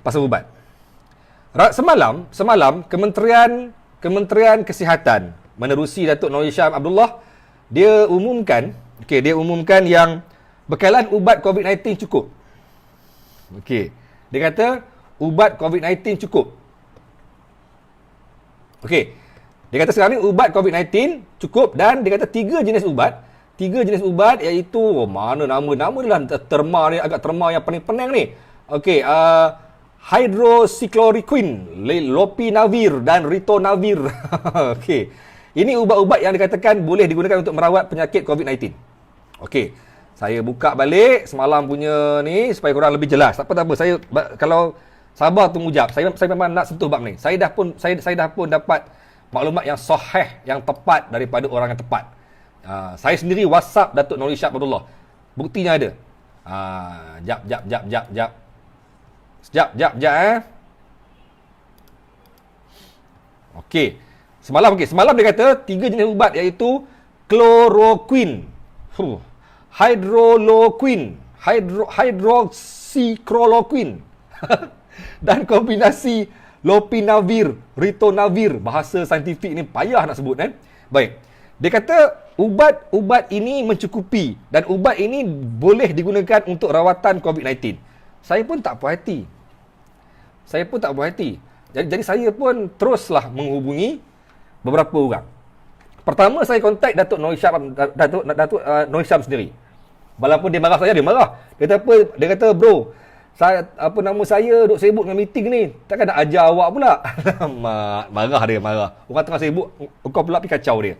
pasal ubat. Semalam Kementerian Kesihatan menerusi Datuk Noor Hisham Abdullah, dia umumkan yang bekalan ubat COVID-19 cukup. Okey. Dia kata ubat COVID-19 cukup. Okey. Dia kata sekarang ni ubat COVID-19 cukup, dan dia kata tiga jenis ubat iaitu mana nama dia lah terma ni, agak terma yang pening-pening ni. Okey, hydroxychloroquine, lopinavir dan ritonavir. Okey. Ini ubat-ubat yang dikatakan boleh digunakan untuk merawat penyakit COVID-19. Okey. Saya buka balik semalam punya ni supaya korang lebih jelas. Tak apa. Saya kalau sabar tunggu jap. Saya memang nak sentuh bab ni. Saya dah pun dapat maklumat yang sahih, yang tepat daripada orang yang tepat. Saya sendiri WhatsApp Datuk Noor Hisham Abdullah. Buktinya ada. Sekejap. Okey. Semalam dia kata tiga jenis ubat iaitu chloroquine, hydroxychloroquine dan kombinasi lopinavir, ritonavir. Bahasa saintifik ni payah nak sebut kan. Baik. Dia kata ubat-ubat ini mencukupi dan ubat ini boleh digunakan untuk rawatan COVID-19. Saya pun tak puas hati. Jadi saya pun teruslah menghubungi beberapa orang. Pertama saya kontak Datuk Noor Hisham sendiri. Walaupun dia marah saya, dia marah. Dia kata bro, saya duk sibuk dengan meeting ni. Takkan nak ajar awak pula. Marah. Orang tengah sibuk, kau pula pergi kacau dia.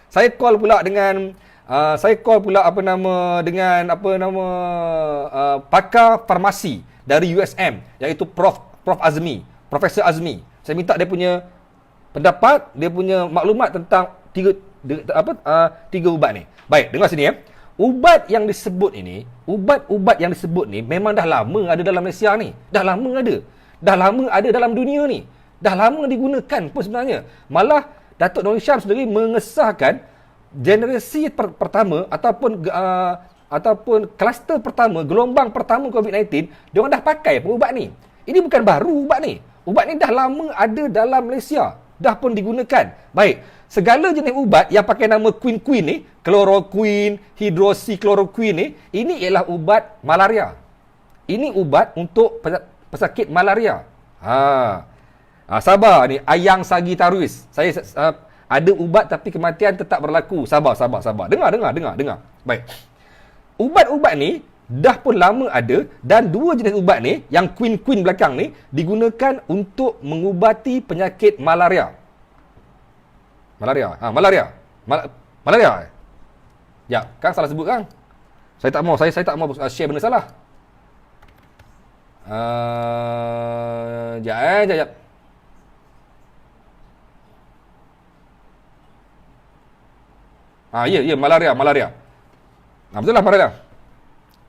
Saya call pula dengan pakar farmasi dari USM, iaitu Profesor Azmi. Saya minta dia punya pendapat, dia punya maklumat tentang tiga ubat ni. Baik, dengar sini ya. Ubat yang disebut ni memang dah lama ada dalam Malaysia ni. Dah lama ada dalam dunia ni. Dah lama digunakan pun sebenarnya. Malah Datuk Noor Hisham sendiri mengesahkan generasi pertama ataupun kluster pertama, gelombang pertama COVID-19, diorang dah pakai ubat ni. Ini bukan baru ubat ni. Ubat ni dah lama ada dalam Malaysia. Dah pun digunakan. Baik, segala jenis ubat yang pakai nama queen ni, chloroquine, hydroxychloroquine ni, ini ialah ubat malaria. Ini ubat untuk pesakit malaria. Sabar ni, Ayang Sagittarius. Saya ada ubat tapi kematian tetap berlaku. Sabar. Dengar. Baik. Ubat-ubat ni dah pun lama ada, dan dua jenis ubat ni, yang queen belakang ni, digunakan untuk mengubati penyakit malaria. Malaria. Ya, Kang salah sebut Kang. Saya tak mau share benda salah. Jap. Ya, malaria. Betul lah, malaria.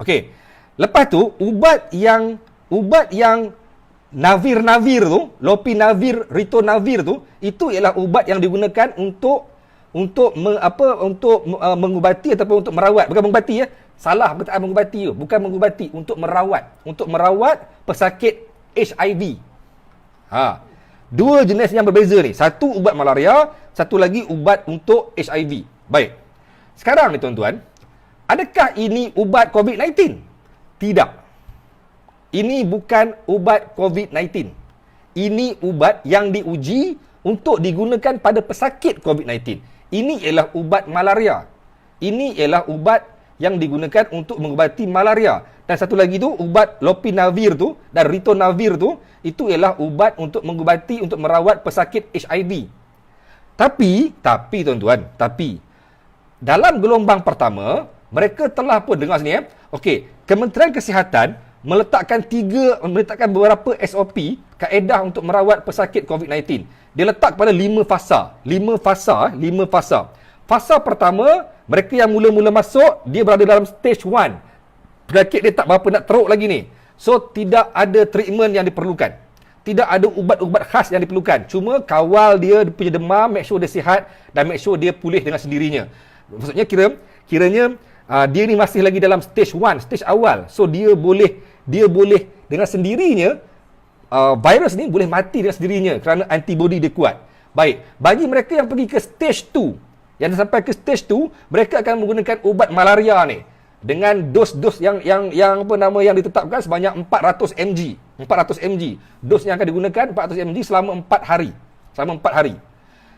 Okey. Lepas tu ubat yang navir tu, lopinavir, ritonavir tu, itu ialah ubat yang digunakan untuk mengubati ataupun untuk merawat. Bukan mengubati ya. Salah perkataan mengubati tu. Bukan mengubati, untuk merawat pesakit HIV. Dua jenis yang berbeza ni. Satu ubat malaria, satu lagi ubat untuk HIV. Baik. Sekarang ni tuan-tuan, adakah ini ubat COVID-19? Tidak. Ini bukan ubat COVID-19. Ini ubat yang diuji untuk digunakan pada pesakit COVID-19. Ini ialah ubat malaria. Ini ialah ubat yang digunakan untuk mengubati malaria. Dan satu lagi tu, ubat lopinavir tu dan ritonavir tu, itu ialah ubat untuk mengubati, untuk merawat pesakit HIV. Tapi tuan-tuan, dalam gelombang pertama, mereka telah pun, dengar sini ya. Okey, Kementerian Kesihatan meletakkan beberapa SOP, kaedah untuk merawat pesakit COVID-19. Dia letak pada 5 fasa. 5 fasa. Fasa pertama, mereka yang mula-mula masuk, dia berada dalam stage 1. Penyakit dia tak berapa nak teruk lagi ni. So, tidak ada treatment yang diperlukan. Tidak ada ubat-ubat khas yang diperlukan. Cuma kawal dia punya demam, make sure dia sihat dan make sure dia pulih dengan sendirinya. Maksudnya kiranya dia ni masih lagi dalam stage 1, stage awal. So dia boleh dengan sendirinya virus ni boleh mati dengan sendirinya kerana antibody dia kuat. Baik, bagi mereka yang pergi ke stage 2, yang sampai ke stage 2, mereka akan menggunakan ubat malaria ni dengan dos-dos yang apa nama yang ditetapkan sebanyak 400 mg. 400 mg. Dos yang akan digunakan 400 mg selama 4 hari. Selama 4 hari.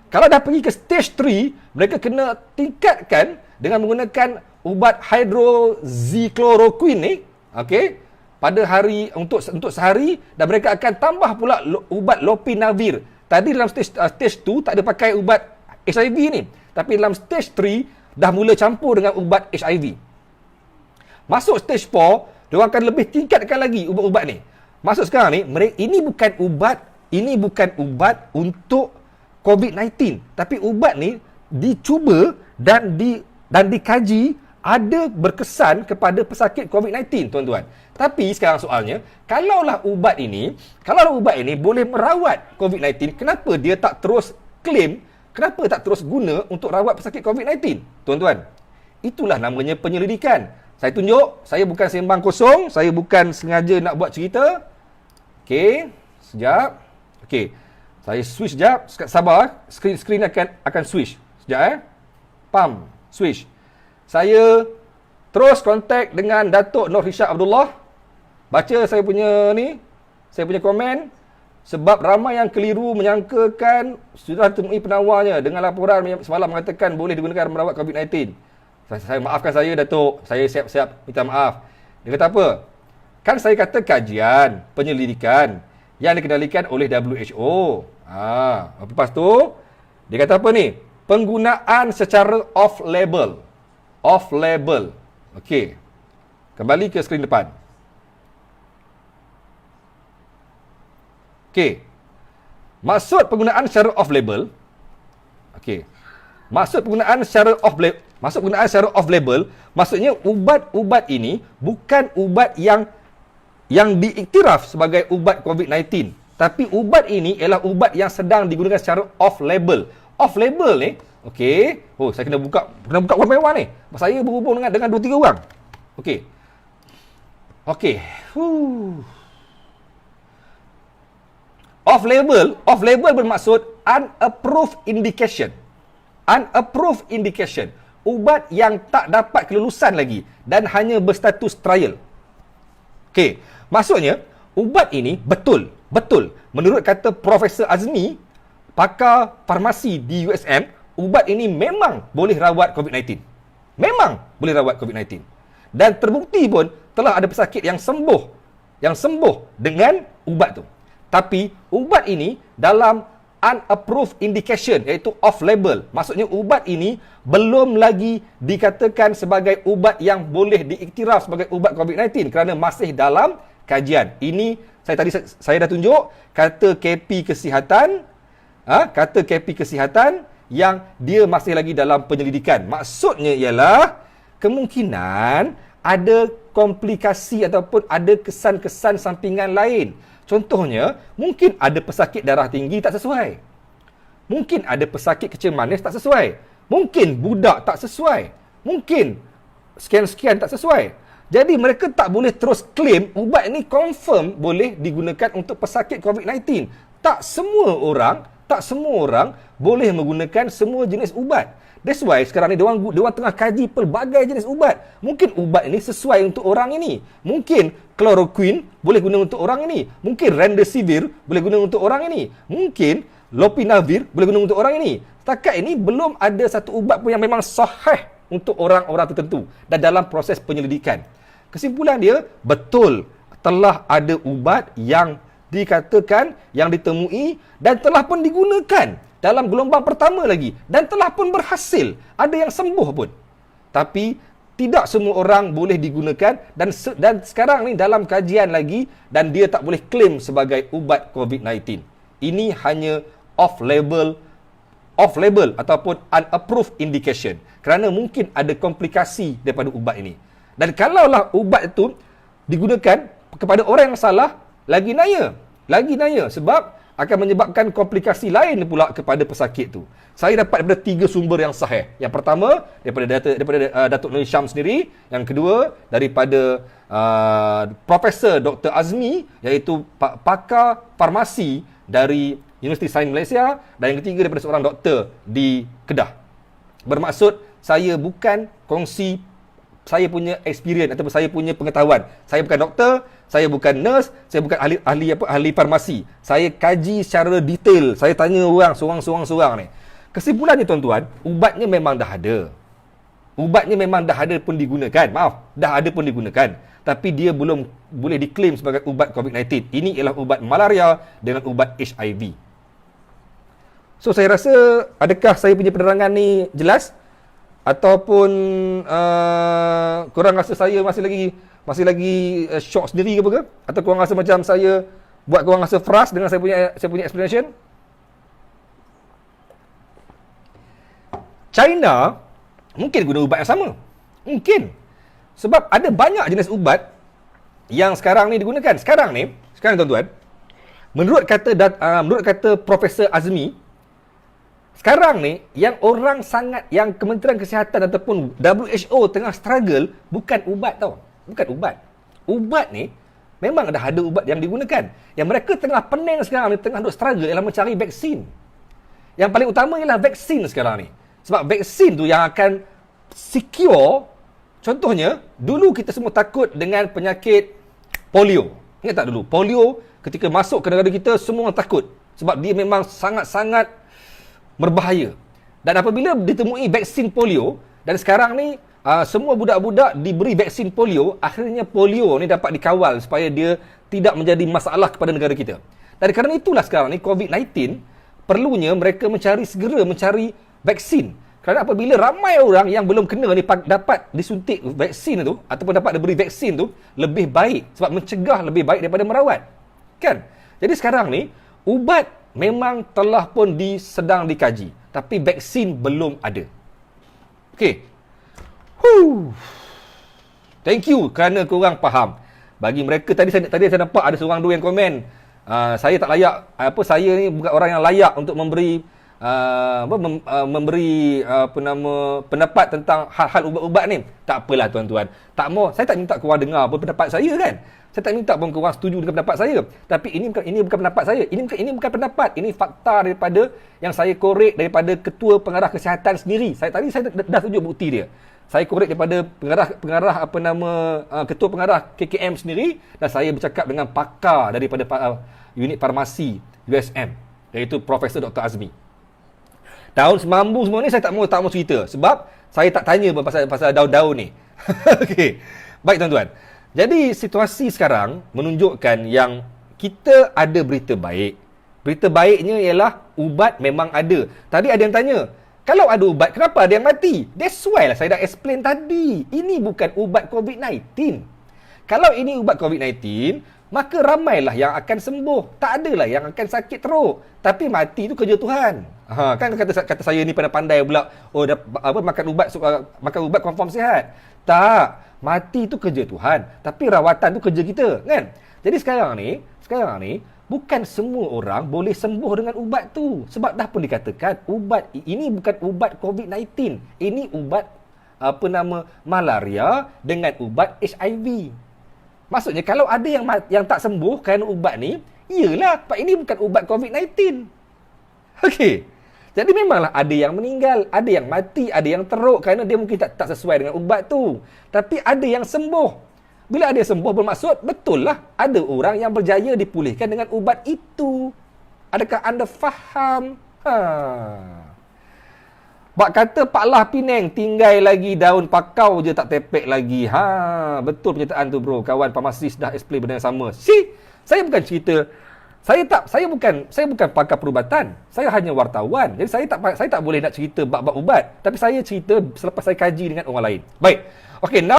Kalau dah pergi ke stage 3, mereka kena tingkatkan dengan menggunakan ubat hydroxychloroquine ni, okey, pada hari untuk sehari, dan mereka akan tambah pula ubat lopinavir. Tadi dalam stage 2 tak ada pakai ubat HIV ni, tapi dalam stage 3 dah mula campur dengan ubat HIV. Masuk stage 4, diorang akan lebih tingkatkan lagi ubat-ubat ni. Masuk sekarang ni, ini bukan ubat untuk COVID-19, tapi ubat ni dicuba dan dikaji ada berkesan kepada pesakit COVID-19, tuan-tuan. Tapi sekarang soalnya, kalaulah ubat ini boleh merawat COVID-19, kenapa dia tak terus claim, kenapa tak terus guna untuk rawat pesakit COVID-19, tuan-tuan? Itulah namanya penyelidikan. Saya tunjuk, saya bukan sembang kosong, saya bukan sengaja nak buat cerita. Okey, sekejap. Okey, saya switch sekejap, sabar, skrin akan switch. Sekejap Pam, switch. Saya terus kontak dengan Datuk Nur Hisham Abdullah. Baca saya punya komen. Sebab ramai yang keliru menyangkakan sudah temui penawarnya dengan laporan semalam mengatakan boleh digunakan merawat COVID-19. Saya maafkan saya, Datuk. Saya siap-siap minta maaf. Dia kata apa? Kan saya kata kajian, penyelidikan yang dikendalikan oleh WHO. Lepas tu, dia kata apa ni? Penggunaan secara off-label. Off-label. Okey. Kembali ke skrin depan. Okey. Maksud penggunaan secara off-label. Okey. Maksud penggunaan secara off-label, maksudnya ubat-ubat ini bukan ubat yang diiktiraf sebagai ubat COVID-19. Tapi ubat ini ialah ubat yang sedang digunakan secara off-label. Off-label ni, okey. Oh, saya kena buka one by one ni. Saya berhubung dengan 2-3 orang. Okey. Okey. Off-label bermaksud unapproved indication. Unapproved indication. Ubat yang tak dapat kelulusan lagi dan hanya berstatus trial. Okey. Maksudnya, ubat ini betul. Menurut kata Profesor Azmi, pakar farmasi di USM, ubat ini memang boleh rawat COVID-19. Memang boleh rawat COVID-19. Dan terbukti pun telah ada pesakit yang sembuh dengan ubat tu. Tapi ubat ini dalam unapproved indication, iaitu off-label. Maksudnya ubat ini belum lagi dikatakan sebagai ubat yang boleh diiktiraf sebagai ubat COVID-19 kerana masih dalam kajian. Ini saya dah tunjuk kata KP Kesihatan, yang dia masih lagi dalam penyelidikan. Maksudnya ialah kemungkinan ada komplikasi ataupun ada kesan-kesan sampingan lain. Contohnya, mungkin ada pesakit darah tinggi tak sesuai. Mungkin ada pesakit kecil manis tak sesuai. Mungkin budak tak sesuai. Mungkin sekian-sekian tak sesuai. Jadi mereka tak boleh terus claim ubat ini confirm boleh digunakan untuk pesakit COVID-19. Tak semua orang boleh menggunakan semua jenis ubat. That's why sekarang ni diorang tengah kaji pelbagai jenis ubat. Mungkin ubat ini sesuai untuk orang ini. Mungkin chloroquine boleh guna untuk orang ini. Mungkin remdesivir boleh guna untuk orang ini. Mungkin lopinavir boleh guna untuk orang ini. Setakat ini belum ada satu ubat pun yang memang sahih untuk orang-orang tertentu dan dalam proses penyelidikan. Kesimpulan dia, betul telah ada ubat yang dikatakan, yang ditemui dan telah pun digunakan dalam gelombang pertama lagi dan telah pun berhasil. Ada yang sembuh pun. Tapi tidak semua orang boleh digunakan dan sekarang ni dalam kajian lagi dan dia tak boleh claim sebagai ubat COVID-19. Ini hanya off-label ataupun unapproved indication kerana mungkin ada komplikasi daripada ubat ini. Dan kalaulah ubat itu digunakan kepada orang yang salah, lagi naya sebab akan menyebabkan komplikasi lain pula kepada pesakit tu. Saya dapat daripada 3 sumber yang sahih. Yang pertama daripada Datuk Nur Hisham sendiri, yang kedua daripada Profesor Dr. Azmi, iaitu pakar farmasi dari Universiti Sains Malaysia, dan yang ketiga daripada seorang doktor di Kedah. Bermaksud saya bukan kongsi saya punya experience ataupun saya punya pengetahuan. Saya bukan doktor, saya bukan nurse, saya bukan ahli farmasi. Saya kaji secara detail. Saya tanya orang seorang-seorang ni. Kesimpulannya tuan-tuan, ubatnya memang dah ada. Ubatnya memang dah ada pun digunakan. Maaf, dah ada pun digunakan. Tapi dia belum boleh diklaim sebagai ubat COVID-19. Ini ialah ubat malaria dengan ubat HIV. So saya rasa, adakah saya punya penerangan ni jelas? Ataupun korang rasa saya masih lagi shock sendiri ke apa ke? Atau korang rasa macam saya buat korang rasa frust dengan saya punya explanation? China mungkin guna ubat yang sama. Mungkin. Sebab ada banyak jenis ubat yang sekarang ni digunakan. Sekarang tuan-tuan, menurut kata Profesor Azmi, sekarang ni, yang Kementerian Kesihatan ataupun WHO tengah struggle, bukan ubat tau. Bukan ubat. Ubat ni, memang dah ada ubat yang digunakan. Yang mereka tengah pening sekarang ni, tengah duk struggle ialah mencari vaksin. Yang paling utama ialah vaksin sekarang ni. Sebab vaksin tu yang akan secure. Contohnya, dulu kita semua takut dengan penyakit polio. Ingat tak dulu? Polio, ketika masuk ke negara kita, semua orang takut. Sebab dia memang sangat-sangat berbahaya. Dan apabila ditemui vaksin polio, dan sekarang ni semua budak-budak diberi vaksin polio, akhirnya polio ni dapat dikawal supaya dia tidak menjadi masalah kepada negara kita. Dan kerana itulah sekarang ni COVID-19 perlunya mereka segera mencari vaksin. Kerana apabila ramai orang yang belum kena ni dapat disuntik vaksin tu ataupun dapat diberi vaksin tu, lebih baik, sebab mencegah lebih baik daripada merawat. Kan? Jadi sekarang ni ubat memang telah pun sedang dikaji, tapi vaksin belum ada. Okey. Thank you kerana korang faham. Bagi mereka tadi saya nampak ada seorang dua yang komen, saya tak layak, saya ni bukan orang yang layak untuk memberi pendapat tentang hal-hal ubat-ubat ni. Tak apalah tuan-tuan. Saya tak minta korang dengar pun pendapat saya kan. Saya tak minta pun korang setuju dengan pendapat saya. Tapi ini bukan pendapat saya. Ini bukan pendapat. Ini fakta daripada yang saya korek daripada Ketua Pengarah Kesihatan sendiri. Saya dah tunjuk bukti dia. Saya korek daripada Ketua Pengarah KKM sendiri, dan saya bercakap dengan pakar daripada unit farmasi USM, iaitu Profesor Dr. Azmi. Daun semambu semua ni saya tak mau cerita sebab saya tak tanya pasal daun-daun ni. Okey. Baik tuan-tuan. Jadi situasi sekarang menunjukkan yang kita ada berita baik. Berita baiknya ialah ubat memang ada. Tadi ada yang tanya, kalau ada ubat kenapa ada yang mati? That's why lah saya dah explain tadi. Ini bukan ubat COVID-19. Kalau ini ubat COVID-19, maka ramailah yang akan sembuh. Tak adalah yang akan sakit teruk. Tapi mati itu kerja Tuhan. Kan kata saya ni pandai-pandai pula. Makan ubat confirm sihat. Tak. Mati itu kerja Tuhan, tapi rawatan itu kerja kita, kan? Jadi sekarang ni bukan semua orang boleh sembuh dengan ubat tu. Sebab dah pun dikatakan ubat ini bukan ubat COVID-19. Ini ubat malaria dengan ubat HIV. Maksudnya kalau ada yang tak sembuh kerana ubat ni, iyalah, Pak, ini bukan ubat COVID-19. Okey. Jadi memanglah ada yang meninggal, ada yang mati, ada yang teruk kerana dia mungkin tak sesuai dengan ubat tu. Tapi ada yang sembuh. Bila ada yang sembuh bermaksud, betul lah ada orang yang berjaya dipulihkan dengan ubat itu. Adakah anda faham? Bak kata Pak Lah Penang tinggal lagi daun pakau je tak tepek lagi. Betul pernyataan tu bro. Kawan farmasis dah explain benda yang sama. Saya bukan cerita. Saya bukan pakar perubatan. Saya hanya wartawan. Jadi saya tak boleh nak cerita bab-bab ubat. Tapi saya cerita selepas saya kaji dengan orang lain. Baik. Okey, now